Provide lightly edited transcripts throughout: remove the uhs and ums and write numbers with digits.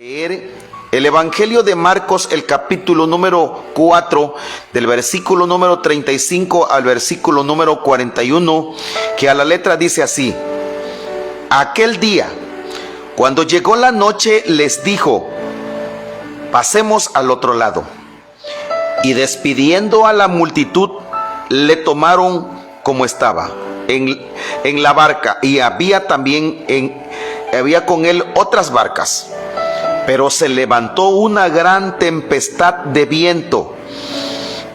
Leer el Evangelio de Marcos, el capítulo número 4, del versículo número 35 al versículo número 41, que a la letra dice así: Aquel día, cuando llegó la noche, les dijo: pasemos al otro lado. Y despidiendo a la multitud, le tomaron como estaba en la barca, y había con él otras barcas. Pero se levantó una gran tempestad de viento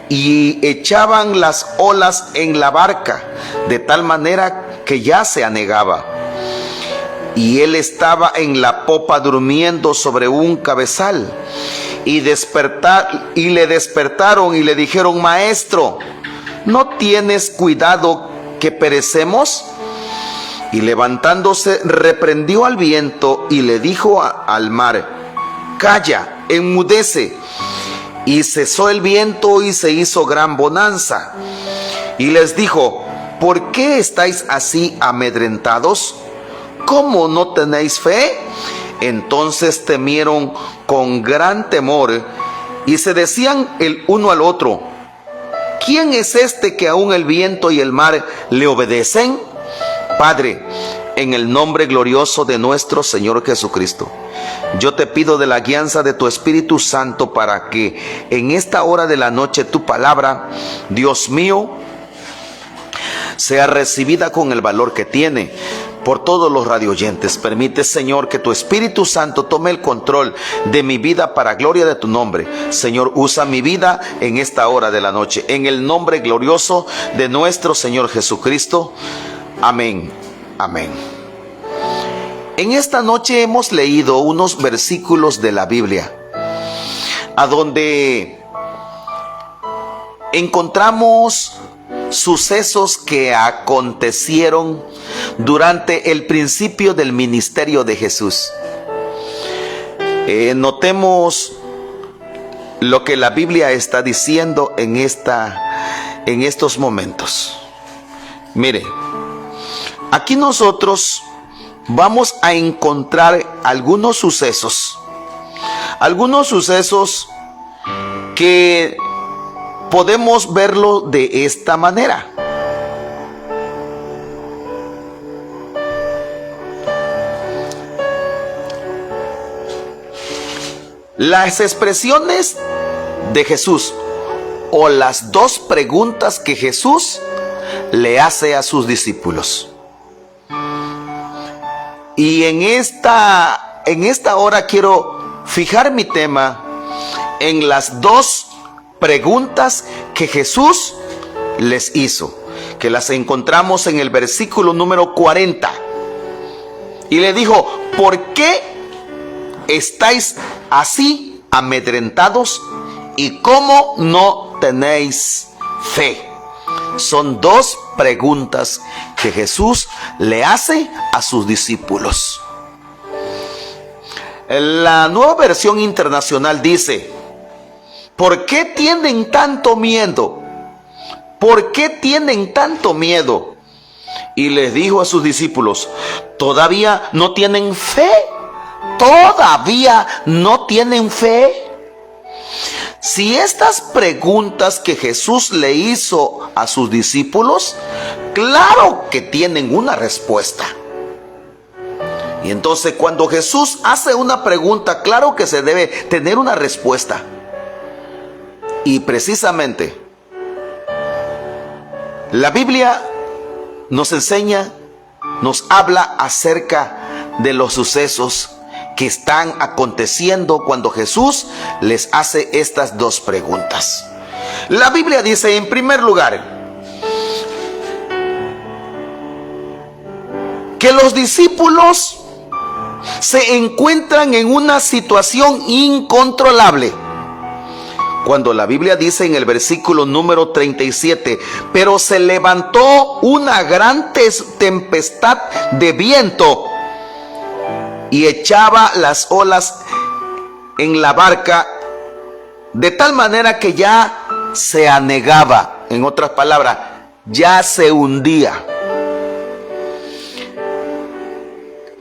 y echaban las olas en la barca, de tal manera que ya se anegaba. Y él estaba en la popa durmiendo sobre un cabezal. Y le despertaron y le dijeron: Maestro, ¿no tienes cuidado que perecemos? Y levantándose reprendió al viento y le dijo al mar: Calla, enmudece. Y cesó el viento y se hizo gran bonanza. Y les dijo: ¿por qué estáis así amedrentados? ¿Cómo no tenéis fe? Entonces temieron con gran temor y se decían el uno al otro: ¿quién es este que aún el viento y el mar le obedecen? Padre, en el nombre glorioso de nuestro Señor Jesucristo, yo te pido de la guianza de tu Espíritu Santo para que en esta hora de la noche tu palabra, Dios mío, sea recibida con el valor que tiene por todos los radioyentes. Permite, Señor, que tu Espíritu Santo tome el control de mi vida para gloria de tu nombre. Señor, usa mi vida en esta hora de la noche, en el nombre glorioso de nuestro Señor Jesucristo. Amén. Amén. En esta noche hemos leído unos versículos de la Biblia, a donde encontramos sucesos que acontecieron durante el principio del ministerio de Jesús. Notemos lo que la Biblia está diciendo en estos momentos. Mire, aquí nosotros vamos a encontrar algunos sucesos que podemos verlo de esta manera. Las expresiones de Jesús, o las dos preguntas que Jesús le hace a sus discípulos. Y en esta hora quiero fijar mi tema en las dos preguntas que Jesús les hizo, que las encontramos en el versículo número 40. Y le dijo: ¿por qué estáis así amedrentados y cómo no tenéis fe? Son dos preguntas que Jesús le hace a sus discípulos. La Nueva Versión Internacional dice: ¿por qué tienen tanto miedo? ¿Por qué tienen tanto miedo? Y les dijo a sus discípulos: ¿todavía no tienen fe? ¿Todavía no tienen fe? Si estas preguntas que Jesús le hizo a sus discípulos, claro que tienen una respuesta. Y entonces, cuando Jesús hace una pregunta, claro que se debe tener una respuesta. Y precisamente la Biblia nos enseña, nos habla acerca de los sucesos que están aconteciendo cuando Jesús les hace estas dos preguntas. La Biblia dice, en primer lugar, que los discípulos se encuentran en una situación incontrolable. Cuando la Biblia dice en el versículo número 37, pero se levantó una gran tempestad de viento y echaba las olas en la barca, de tal manera que ya se anegaba. En otras palabras, ya se hundía.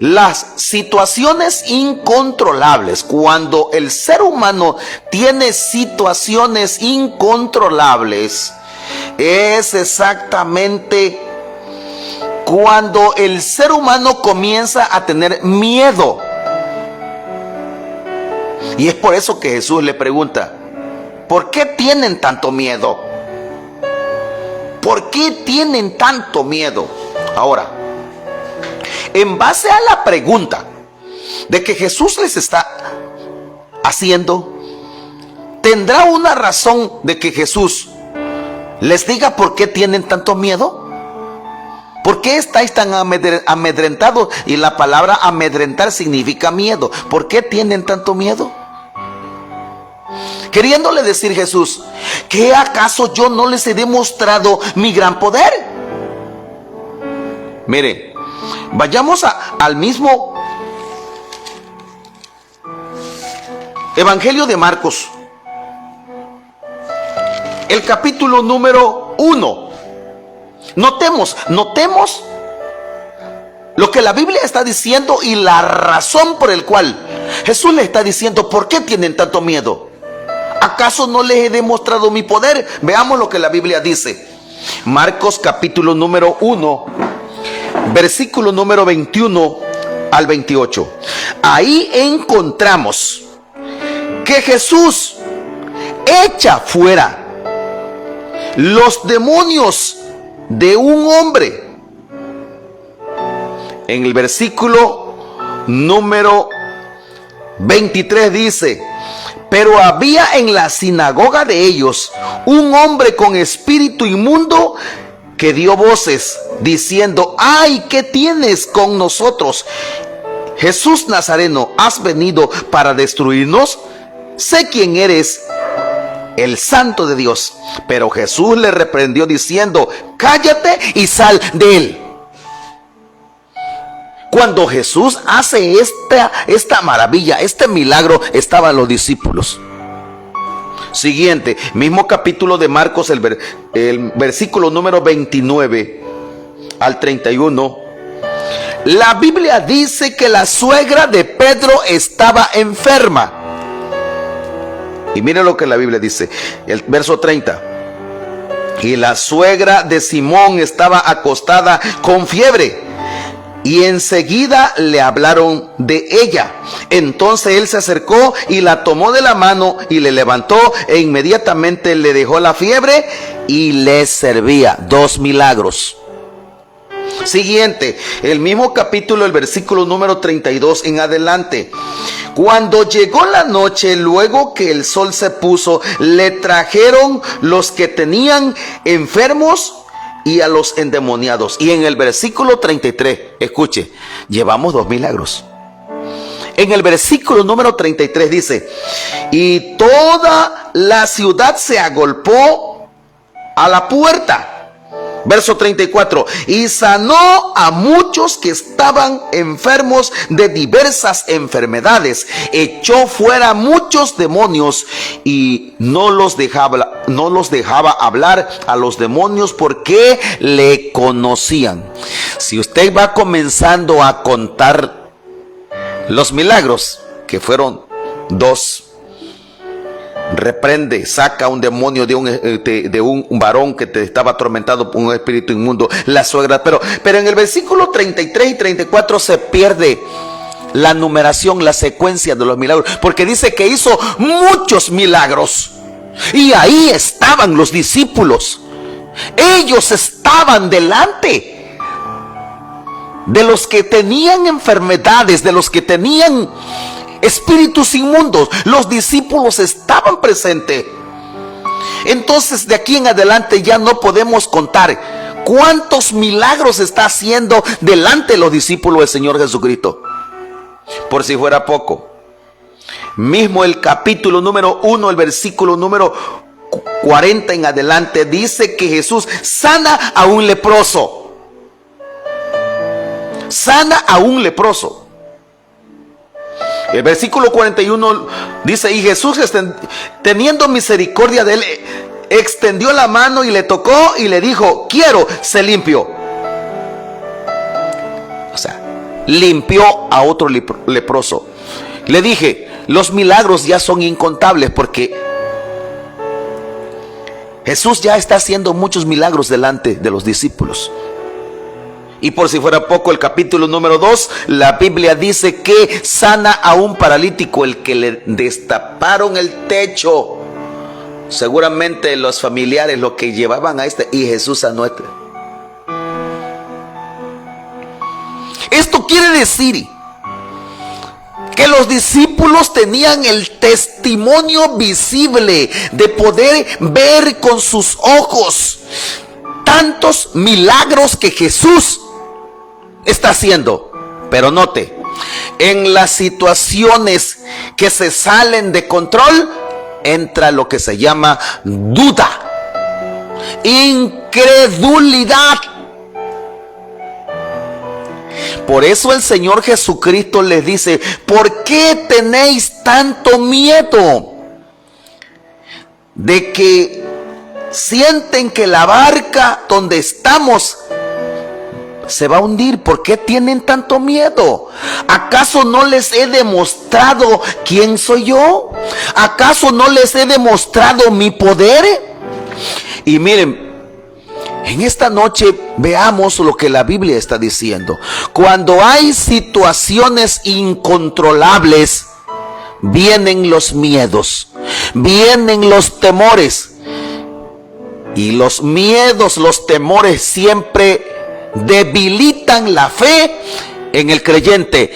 Las situaciones incontrolables, cuando el ser humano tiene situaciones incontrolables, es exactamente cuando el ser humano comienza a tener miedo. Y es por eso que Jesús le pregunta: ¿por qué tienen tanto miedo? ¿Por qué tienen tanto miedo? Ahora, en base a la pregunta de que Jesús les está haciendo, ¿tendrá una razón de que Jesús les diga por qué tienen tanto miedo? ¿Por qué estáis tan amedrentados? Y la palabra amedrentar significa miedo. ¿Por qué tienen tanto miedo? Queriéndole decir Jesús: ¿qué acaso yo no les he demostrado mi gran poder? Mire, vayamos al mismo Evangelio de Marcos, el capítulo número 1. Notemos lo que la Biblia está diciendo y la razón por el cual Jesús le está diciendo: ¿por qué tienen tanto miedo? ¿Acaso no les he demostrado mi poder? Veamos lo que la Biblia dice. Marcos capítulo número 1, versículo número 21 al 28. Ahí encontramos que Jesús echa fuera los demonios de un hombre. En el versículo número 23 dice: pero había en la sinagoga de ellos un hombre con espíritu inmundo que dio voces diciendo: ¡ay, qué tienes con nosotros, Jesús Nazareno! ¿Has venido para destruirnos? Sé quién eres, el Santo de Dios. Pero Jesús le reprendió diciendo: cállate y sal de él. Cuando Jesús hace esta maravilla, este milagro, estaban los discípulos. Siguiente, mismo capítulo de Marcos, el versículo número 29 al 31. La Biblia dice que la suegra de Pedro estaba enferma. Y mire lo que la Biblia dice, el verso 30. Y la suegra de Simón estaba acostada con fiebre, y enseguida le hablaron de ella. Entonces él se acercó y la tomó de la mano y le levantó, e inmediatamente le dejó la fiebre y le servía. 2 milagros. Siguiente, el mismo capítulo, el versículo número 32 en adelante. Cuando llegó la noche, luego que el sol se puso, le trajeron los que tenían enfermos y a los endemoniados. Y en el versículo 33, escuche, llevamos 2 milagros. En el versículo número 33 dice: y toda la ciudad se agolpó a la puerta. Verso 34, y sanó a muchos que estaban enfermos de diversas enfermedades, echó fuera muchos demonios y no los dejaba hablar a los demonios porque le conocían. Si usted va comenzando a contar los milagros, que fueron 2, reprende, saca un demonio de un varón que te estaba atormentado por un espíritu inmundo, la suegra, pero en el versículo 33 y 34 se pierde la numeración, la secuencia de los milagros, porque dice que hizo muchos milagros y ahí estaban los discípulos. Ellos estaban delante de los que tenían enfermedades, de los que tenían espíritus inmundos. Los discípulos estaban presentes. Entonces de aquí en adelante ya no podemos contar cuántos milagros está haciendo delante de los discípulos del Señor Jesucristo. Por si fuera poco, mismo el capítulo número 1, el versículo número 40 en adelante, dice que Jesús sana a un leproso. Sana a un leproso. El versículo 41 dice: y Jesús, teniendo misericordia de él, extendió la mano y le tocó y le dijo: quiero, sé limpio. O sea, limpió a otro leproso. Le dije, los milagros ya son incontables porque Jesús ya está haciendo muchos milagros delante de los discípulos. Y por si fuera poco, el capítulo número 2, la Biblia dice que sana a un paralítico, el que le destaparon el techo. Seguramente los familiares lo que llevaban a y Jesús sanó a este. Esto quiere decir que los discípulos tenían el testimonio visible de poder ver con sus ojos tantos milagros que Jesús está haciendo. Pero note, en las situaciones que se salen de control, entra lo que se llama duda, incredulidad. Por eso el Señor Jesucristo les dice: ¿por qué tenéis tanto miedo? De que sienten que la barca donde estamos se va a hundir. ¿Por qué tienen tanto miedo? ¿Acaso no les he demostrado quién soy yo? ¿Acaso no les he demostrado mi poder? Y miren, en esta noche veamos lo que la Biblia está diciendo. Cuando hay situaciones incontrolables, vienen los miedos, vienen los temores. Y los miedos, los temores siempre debilitan la fe en el creyente.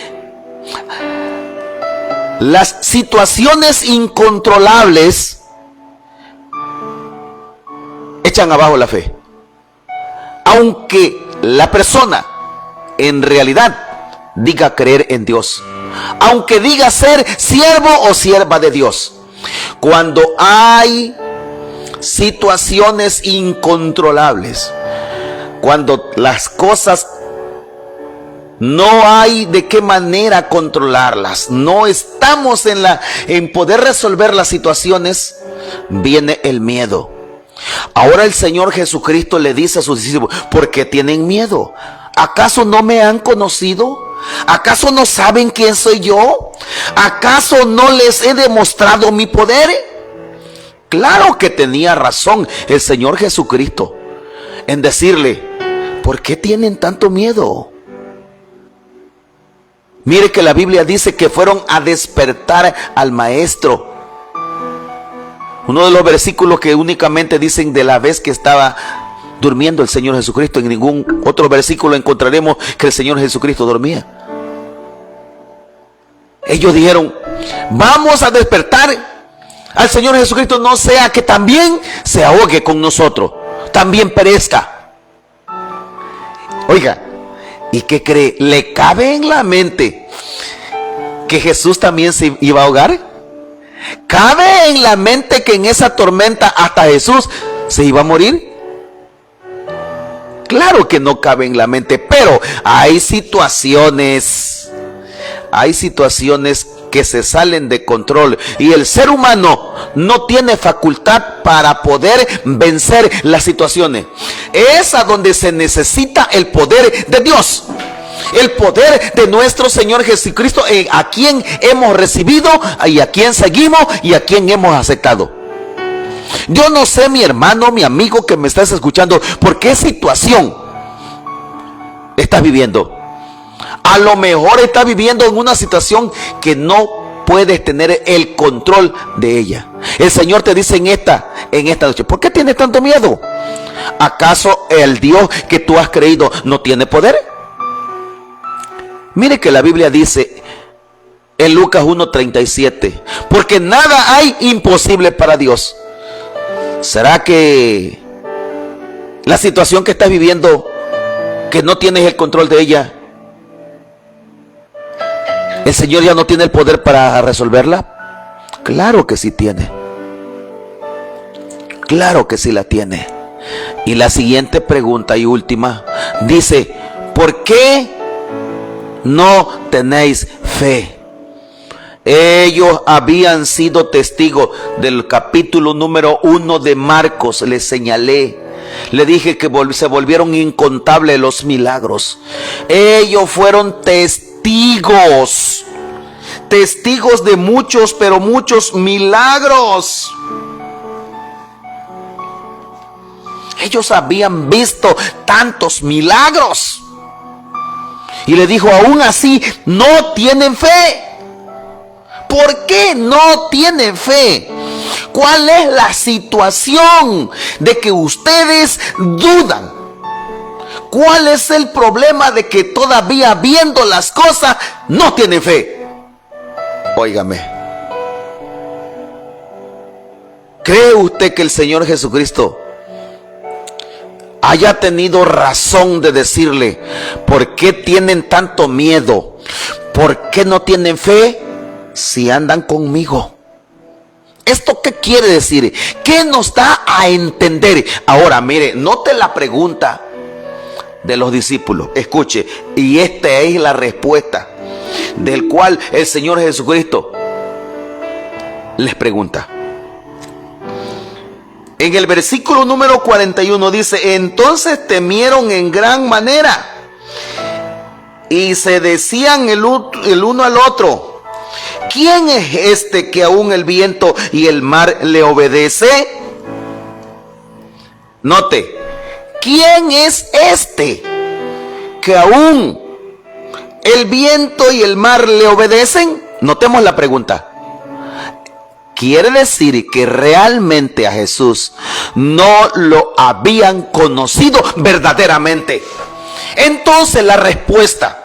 Las situaciones incontrolables echan abajo la fe. Aunque la persona en realidad diga creer en Dios, aunque diga ser siervo o sierva de Dios, cuando hay situaciones incontrolables, cuando las cosas no hay de qué manera controlarlas, no estamos en poder resolver las situaciones, viene el miedo. Ahora el Señor Jesucristo le dice a sus discípulos: ¿por qué tienen miedo? ¿Acaso no me han conocido? ¿Acaso no saben quién soy yo? ¿Acaso no les he demostrado mi poder? Claro que tenía razón el Señor Jesucristo en decirle: ¿por qué tienen tanto miedo? Mire que la Biblia dice que fueron a despertar al maestro. Uno de los versículos que únicamente dicen de la vez que estaba durmiendo el Señor Jesucristo. En ningún otro versículo encontraremos que el Señor Jesucristo dormía. Ellos dijeron: vamos a despertar al Señor Jesucristo, no sea que también se ahogue con nosotros, también perezca. Oiga, ¿y qué cree? ¿Le cabe en la mente que Jesús también se iba a ahogar? ¿Cabe en la mente que en esa tormenta hasta Jesús se iba a morir? Claro que no cabe en la mente, pero hay situaciones que se salen de control y el ser humano no tiene facultad para poder vencer las situaciones. Es a donde se necesita el poder de Dios, el poder de nuestro Señor Jesucristo, a quien hemos recibido y a quien seguimos y a quien hemos aceptado. Yo no sé, mi hermano, mi amigo que me estás escuchando, por qué situación estás viviendo. A lo mejor estás viviendo en una situación que no puedes tener el control de ella. El Señor te dice en esta noche: ¿por qué tienes tanto miedo? ¿Acaso el Dios que tú has creído no tiene poder? Mire que la Biblia dice en Lucas 1:37: porque nada hay imposible para Dios. ¿Será que la situación que estás viviendo, que no tienes el control de ella, el Señor ya no tiene el poder para resolverla? Claro que sí tiene. Claro que sí la tiene. Y la siguiente pregunta y última dice: ¿por qué no tenéis fe? Ellos habían sido testigos del capítulo número 1 de Marcos. Les señalé Le dije que se volvieron incontables los milagros. Ellos fueron testigos de muchos, pero muchos milagros. Ellos habían visto tantos milagros. Y le dijo, aún así no tienen fe. ¿Por qué no tienen fe? ¿Cuál es la situación de que ustedes dudan? ¿Cuál es el problema de que todavía viendo las cosas no tienen fe? Óigame. ¿Cree usted que el Señor Jesucristo haya tenido razón de decirle, ¿por qué tienen tanto miedo? ¿Por qué no tienen fe si andan conmigo? ¿Esto qué quiere decir? ¿Qué nos da a entender? Ahora, mire, note la pregunta de los discípulos. Escuche, y esta es la respuesta del cual el Señor Jesucristo les pregunta. En el versículo número 41 dice, entonces temieron en gran manera y se decían el uno al otro, ¿quién es este que aún el viento y el mar le obedece? Note, ¿quién es este que aún el viento y el mar le obedecen? Notemos la pregunta. Quiere decir que realmente a Jesús no lo habían conocido verdaderamente. Entonces la respuesta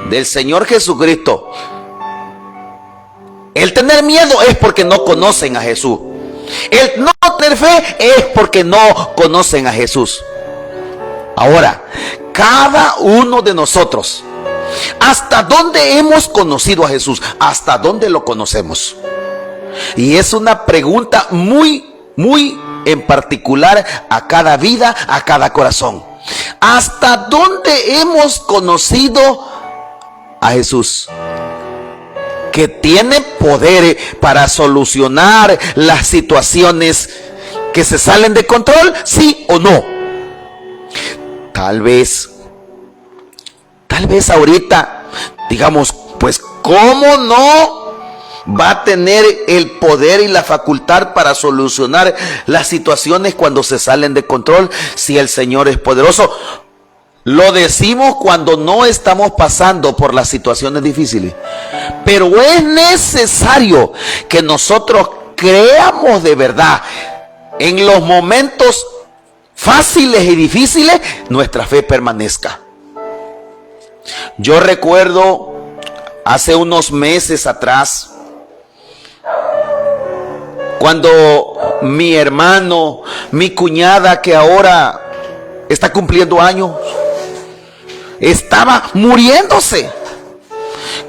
del Señor Jesucristo, el tener miedo es porque no conocen a Jesús. El no tener fe es porque no conocen a Jesús. Ahora, cada uno de nosotros, ¿hasta dónde hemos conocido a Jesús? ¿Hasta dónde lo conocemos? Y es una pregunta muy en particular a cada vida, a cada corazón. ¿Hasta dónde hemos conocido a Jesús? Que tiene poder para solucionar las situaciones que se salen de control, ¿sí o no? Tal vez ahorita digamos, pues ¿cómo no va a tener el poder y la facultad para solucionar las situaciones cuando se salen de control si el Señor es poderoso? Lo decimos cuando no estamos pasando por las situaciones difíciles, pero es necesario que nosotros creamos de verdad en los momentos fáciles y difíciles, nuestra fe permanezca. Yo recuerdo hace unos meses atrás, cuando mi hermano, mi cuñada que ahora está cumpliendo años, estaba muriéndose.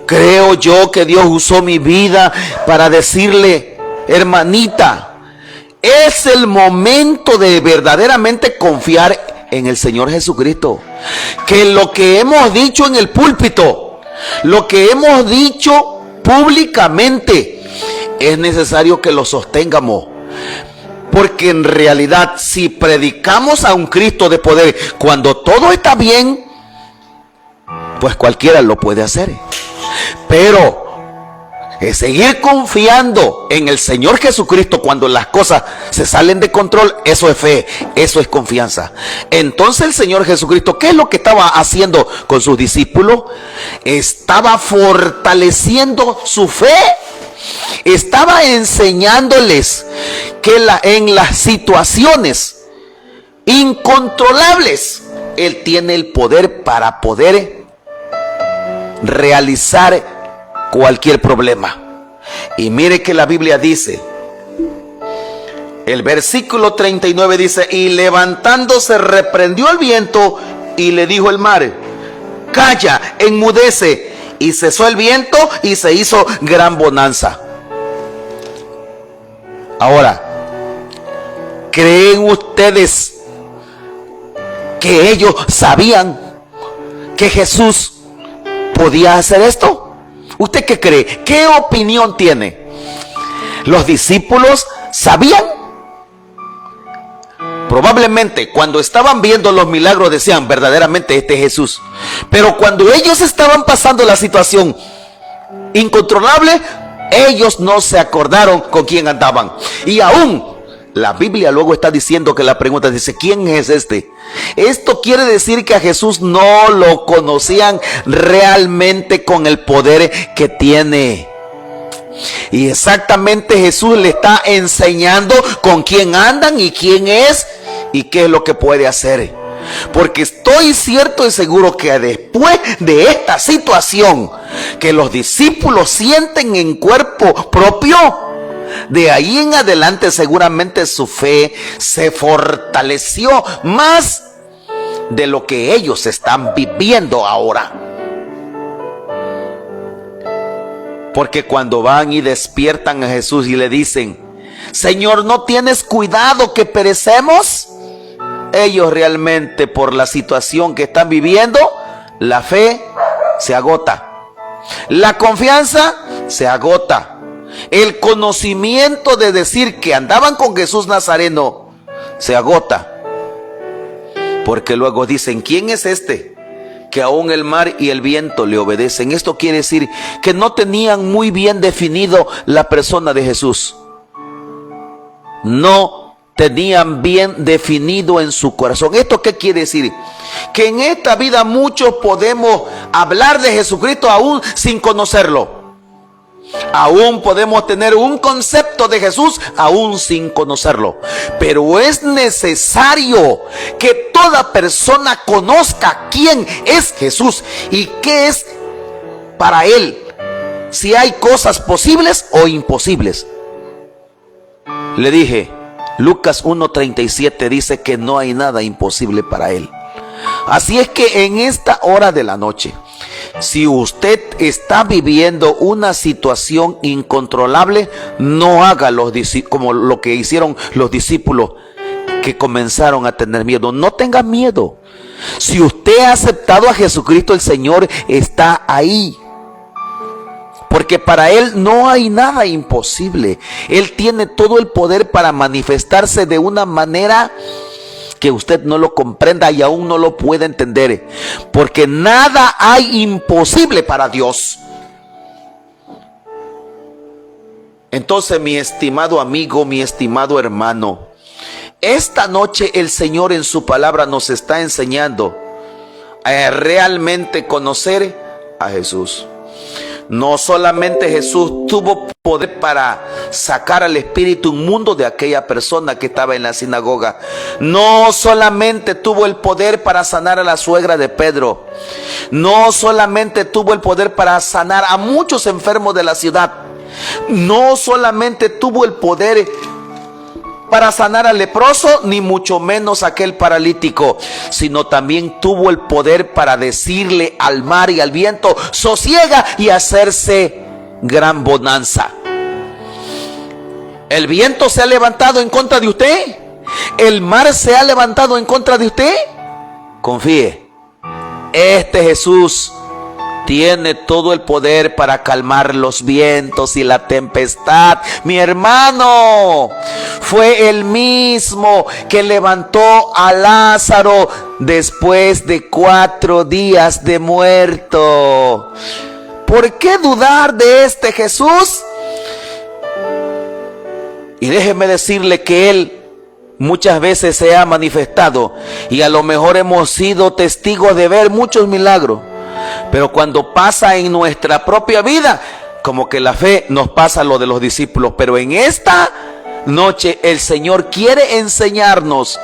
Creo yo que Dios usó mi vida para decirle, hermanita, es el momento de verdaderamente confiar en el Señor Jesucristo. Que lo que hemos dicho en el púlpito, lo que hemos dicho públicamente, es necesario que lo sostengamos. Porque en realidad, si predicamos a un Cristo de poder cuando todo está bien, pues cualquiera lo puede hacer. Pero seguir confiando en el Señor Jesucristo cuando las cosas se salen de control, eso es fe, eso es confianza. Entonces el Señor Jesucristo, ¿qué es lo que estaba haciendo con sus discípulos? Estaba fortaleciendo su fe. Estaba enseñándoles que en las situaciones incontrolables, Él tiene el poder para poder realizar cualquier problema. Y mire que la Biblia dice, el versículo 39 dice, y levantándose reprendió el viento y le dijo el mar, calla, enmudece. Y cesó el viento y se hizo gran bonanza. Ahora, ¿creen ustedes que ellos sabían que Jesús podía hacer esto? ¿Usted qué cree? ¿Qué opinión tiene? ¿Los discípulos sabían? Probablemente cuando estaban viendo los milagros decían, verdaderamente este es Jesús. Pero cuando ellos estaban pasando la situación incontrolable, ellos no se acordaron con quién andaban. Y aún la Biblia luego está diciendo que la pregunta dice, ¿quién es este? Esto quiere decir que a Jesús no lo conocían realmente con el poder que tiene. Y exactamente Jesús le está enseñando con quién andan y quién es y qué es lo que puede hacer. Porque estoy cierto y seguro que después de esta situación que los discípulos sienten en cuerpo propio, de ahí en adelante seguramente su fe se fortaleció más de lo que ellos están viviendo ahora. Porque cuando van y despiertan a Jesús y le dicen, Señor, ¿no tienes cuidado que perecemos? Ellos realmente, por la situación que están viviendo, la fe se agota, la confianza se agota, el conocimiento de decir que andaban con Jesús Nazareno se agota. Porque luego dicen, ¿quién es este que aún el mar y el viento le obedecen? Esto quiere decir que no tenían muy bien definido la persona de Jesús. No tenían bien definido en su corazón. ¿Esto qué quiere decir? Que en esta vida muchos podemos hablar de Jesucristo aún sin conocerlo. Aún podemos tener un concepto de Jesús aún sin conocerlo. Pero es necesario que toda persona conozca quién es Jesús y qué es para él. Si hay cosas posibles o imposibles. Le dije, Lucas 1:37 dice que no hay nada imposible para él. Así es que en esta hora de la noche, si usted está viviendo una situación incontrolable, no haga como lo que hicieron los discípulos que comenzaron a tener miedo. No tenga miedo. Si usted ha aceptado a Jesucristo, el Señor está ahí. Porque para Él no hay nada imposible. Él tiene todo el poder para manifestarse de una manera que usted no lo comprenda y aún no lo puede entender. Porque nada hay imposible para Dios. Entonces, mi estimado amigo, mi estimado hermano, esta noche el Señor en su palabra nos está enseñando a realmente conocer a Jesús. No solamente Jesús tuvo poder para sacar al espíritu inmundo de aquella persona que estaba en la sinagoga. No solamente tuvo el poder para sanar a la suegra de Pedro. No solamente tuvo el poder para sanar a muchos enfermos de la ciudad. No solamente tuvo el poder para sanar al leproso, ni mucho menos aquel paralítico, sino también tuvo el poder para decirle al mar y al viento, sosiega, y hacerse gran bonanza. ¿El viento se ha levantado en contra de usted? ¿El mar se ha levantado en contra de usted? Confíe, este Jesús tiene todo el poder para calmar los vientos y la tempestad. Mi hermano, fue el mismo que levantó a Lázaro después de 4 días de muerto. ¿Por qué dudar de este Jesús? Y déjeme decirle que Él muchas veces se ha manifestado y a lo mejor hemos sido testigos de ver muchos milagros. Pero cuando pasa en nuestra propia vida, como que la fe nos pasa lo de los discípulos. Pero en esta noche el Señor quiere enseñarnos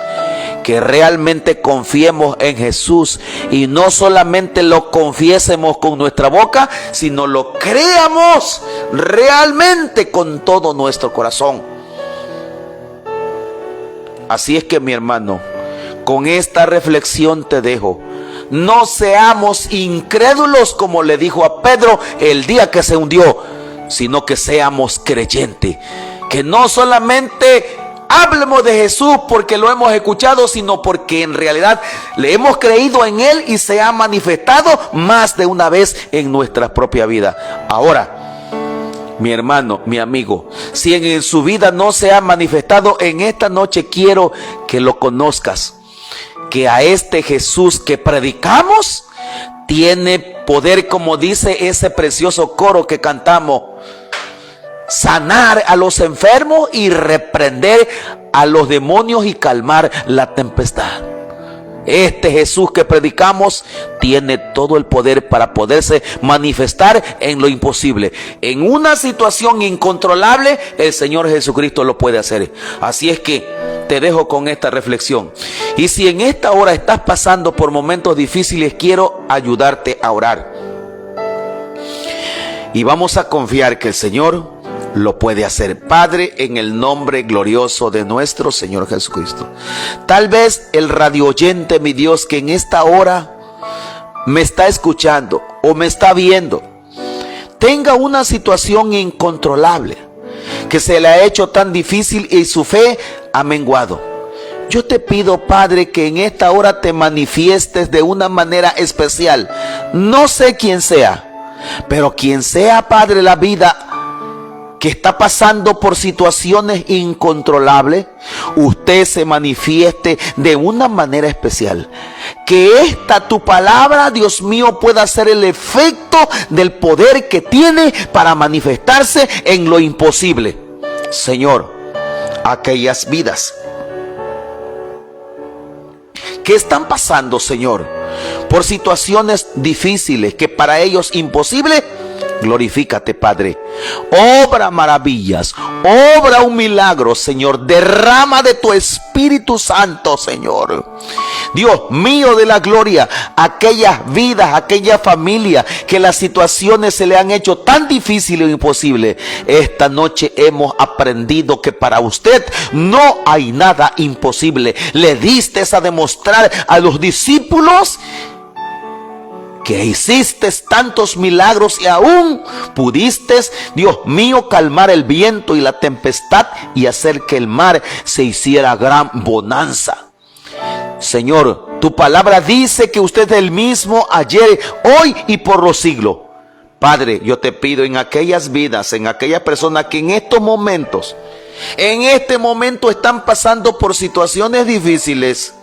que realmente confiemos en Jesús y no solamente lo confiésemos con nuestra boca, sino lo creamos realmente con todo nuestro corazón. Así es que, mi hermano, con esta reflexión te dejo. No seamos incrédulos, como le dijo a Pedro el día que se hundió, sino que seamos creyentes. Que no solamente hablemos de Jesús porque lo hemos escuchado, sino porque en realidad le hemos creído en Él y se ha manifestado más de una vez en nuestra propia vida. Ahora, Mi hermano, mi amigo, si en su vida no se ha manifestado, en esta noche quiero que lo conozcas, que a este Jesús que predicamos tiene poder, como dice ese precioso coro que cantamos: sanar a los enfermos y reprender a los demonios y calmar la tempestad. Este Jesús que predicamos tiene todo el poder para poderse manifestar en lo imposible. En una situación incontrolable, el Señor Jesucristo lo puede hacer. Así es que te dejo con esta reflexión. Y si en esta hora estás pasando por momentos difíciles, quiero ayudarte a orar. Y vamos a confiar que el Señor lo puede hacer. Padre, en el nombre glorioso de nuestro Señor Jesucristo, tal vez el radio oyente, mi Dios, que en esta hora me está escuchando o me está viendo, tenga una situación incontrolable que se le ha hecho tan difícil y su fe ha menguado. Yo te pido, Padre, que en esta hora te manifiestes de una manera especial. No sé quién sea, pero quien sea, Padre, la vida que está pasando por situaciones incontrolables, usted se manifieste de una manera especial. Que esta tu palabra, Dios mío, pueda ser el efecto del poder que tiene para manifestarse en lo imposible. Señor, aquellas vidas que están pasando, Señor, por situaciones difíciles, que para ellos imposible, glorifícate, Padre. Obra maravillas, obra un milagro, Señor. Derrama de tu Espíritu Santo, Señor. Dios mío de la gloria, aquellas vidas, aquella familia que las situaciones se le han hecho tan difíciles o imposibles. Esta noche hemos aprendido que para usted no hay nada imposible. Le diste a demostrar a los discípulos que hiciste tantos milagros y aún pudiste, Dios mío, calmar el viento y la tempestad y hacer que el mar se hiciera gran bonanza. Señor, tu palabra dice que usted es el mismo ayer, hoy y por los siglos. Padre, yo te pido en aquellas vidas, en aquellas personas que en estos momentos, en este momento están pasando por situaciones difíciles,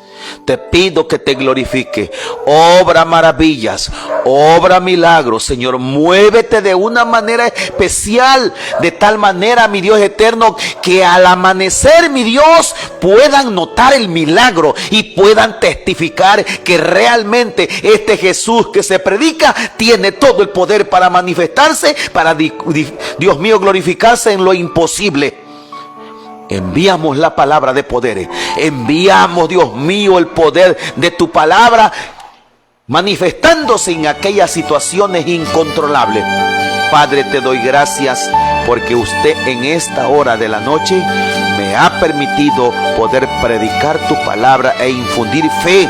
te pido que te glorifique. Obra maravillas, obra milagros, Señor. Muévete de una manera especial, de tal manera, mi Dios eterno, que al amanecer, mi Dios, puedan notar el milagro y puedan testificar que realmente este Jesús que se predica tiene todo el poder para manifestarse, para, Dios mío, glorificarse en lo imposible. Enviamos la palabra de poder. Enviamos, Dios mío, el poder de tu palabra manifestándose en aquellas situaciones incontrolables. Padre, te doy gracias porque usted en esta hora de la noche me ha permitido poder predicar tu palabra e infundir fe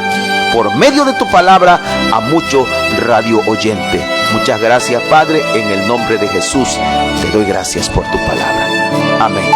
por medio de tu palabra a muchos radio oyentes. Muchas gracias, Padre, en el nombre de Jesús. Te doy gracias por tu palabra. Amén.